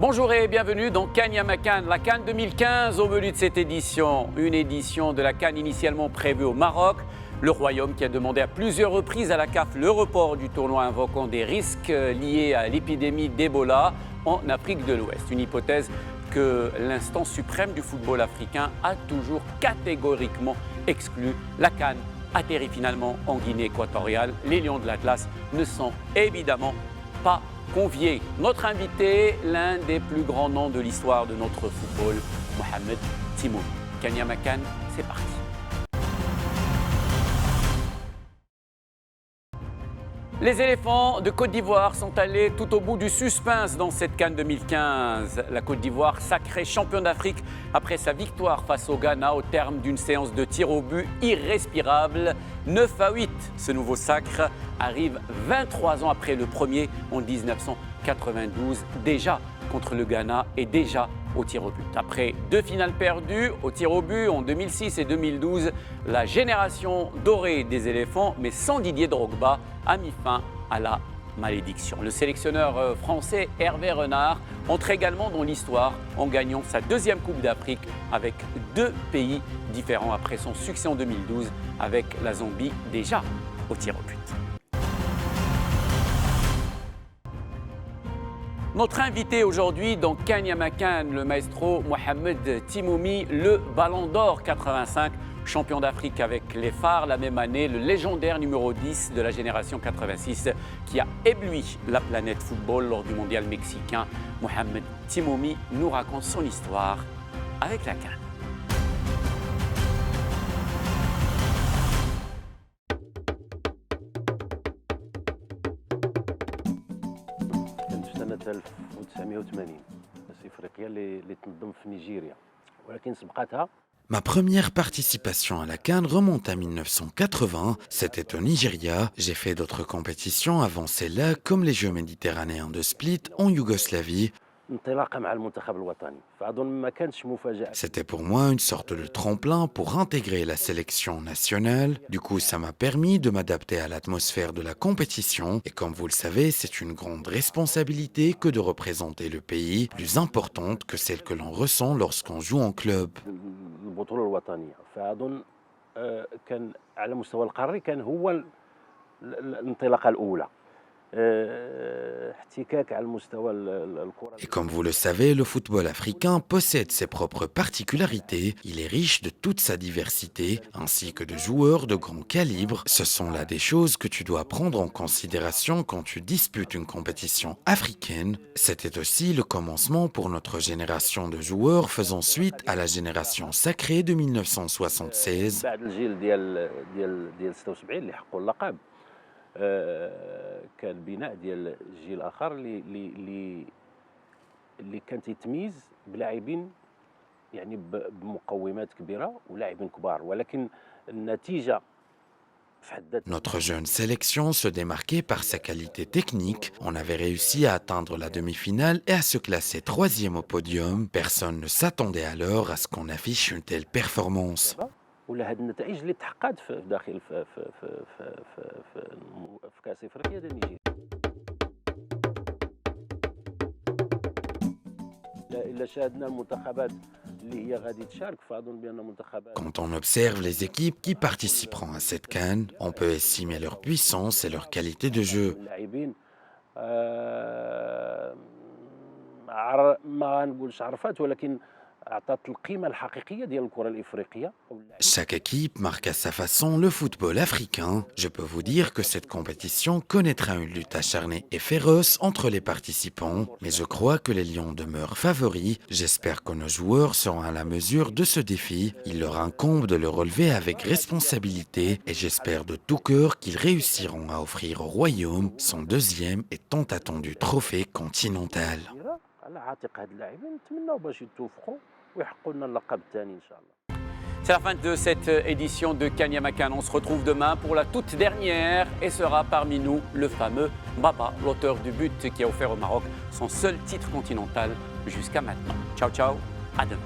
Bonjour et bienvenue dans Cannes Yama Cannes, la Cannes 2015 au menu de cette édition. Une édition de la Cannes initialement prévue au Maroc. Le Royaume qui a demandé à plusieurs reprises à la CAF le report du tournoi invoquant des risques liés à l'épidémie d'Ebola en Afrique de l'Ouest. Une hypothèse que l'instance suprême du football africain a toujours catégoriquement exclue. La Cannes atterrit finalement en Guinée équatoriale. Les Lions de l'Atlas ne sont évidemment pas conviés. Notre invité, l'un des plus grands noms de l'histoire de notre football, Mohamed Timoumi. Cannes Yama Cannes, c'est parti. Les éléphants de Côte d'Ivoire sont allés tout au bout du suspense dans cette Cannes 2015. La Côte d'Ivoire sacrée championne d'Afrique après sa victoire face au Ghana au terme d'une séance de tir au but irrespirable. 9-8, ce nouveau sacre arrive 23 ans après le premier en 1992, déjà contre le Ghana et déjà au tir au but. Après 2 finales perdues au tir au but en 2006 et 2012, la génération dorée des éléphants, mais sans Didier Drogba, a mis fin à la malédiction. Le sélectionneur français Hervé Renard entre également dans l'histoire en gagnant sa 2e Coupe d'Afrique avec 2 pays différents après son succès en 2012 avec la Zambie déjà au tir au but. Notre invité aujourd'hui dans Cannes Yama Cannes, le maestro Mohamed Timoumi, le Ballon d'Or 85, champion d'Afrique avec les Phares la même année, le légendaire numéro 10 de la génération 86 qui a ébloui la planète football lors du mondial mexicain. Mohamed Timoumi nous raconte son histoire avec la Cannes. سنة 1980 بس إفريقيا اللي تنظم في نيجيريا ولكن سبقتها. Ma première participation à la Cannes remonte à 1980, c'était au Nigeria. J'ai fait d'autres compétitions avant celle-là, comme les Jeux méditerranéens de Split en Yougoslavie. انطلاقة مع المنتخب الوطني فأظن ما كانتش مفاجأة. C'était pour moi une sorte de tremplin pour intégrer la sélection nationale. Du coup, ça m'a permis de m'adapter à l'atmosphère de la compétition. Et comme vous le savez, c'est une grande responsabilité que de représenter le pays, plus importante que celle que l'on ressent lorsqu'on joue en club. البطولة الوطنية فأظن كان على مستوى القاري كان هو الانطلاقة الأولى. Et comme vous le savez, le football africain possède ses propres particularités. Il est riche de toute sa diversité, ainsi que de joueurs de grand calibre. Ce sont là des choses que tu dois prendre en considération quand tu disputes une compétition africaine. C'était aussi le commencement pour notre génération de joueurs faisant suite à la génération sacrée de 1976. كان بناء ديال الجيل الاخر اللي كان تيتميز بلاعبين يعني بمقومات كبيره ولاعبين كبار ولكن النتيجه. Notre jeune sélection se démarquait par sa qualité technique. On avait réussi à atteindre la demi-finale et à se classer 3e au podium. Personne ne s'attendait alors à ce qu'on affiche une telle performance. ولا هاد النتائج اللي تحققت في داخل في كاس افريقيا ديال نيجيريا. الا شاهدنا المنتخبات اللي هي غادي تشارك فاظن بان المنتخبات. Quand on observe les équipes qui participeront à cette CAN, on peut estimer leur puissance et leur qualité de jeu. اللاعبين ما نقولش عرفات ولكن Chaque équipe marque à sa façon le football africain. Je peux vous dire que cette compétition connaîtra une lutte acharnée et féroce entre les participants, mais je crois que les Lions demeurent favoris. J'espère que nos joueurs seront à la mesure de ce défi. Il leur incombe de le relever avec responsabilité et j'espère de tout cœur qu'ils réussiront à offrir au Royaume son 2e et tant attendu trophée continental. C'est la fin de cette édition de Cannes Yama Cannes. On se retrouve demain pour la toute dernière et sera parmi nous le fameux Baba, l'auteur du but qui a offert au Maroc son seul titre continental jusqu'à maintenant. Ciao, ciao, à demain.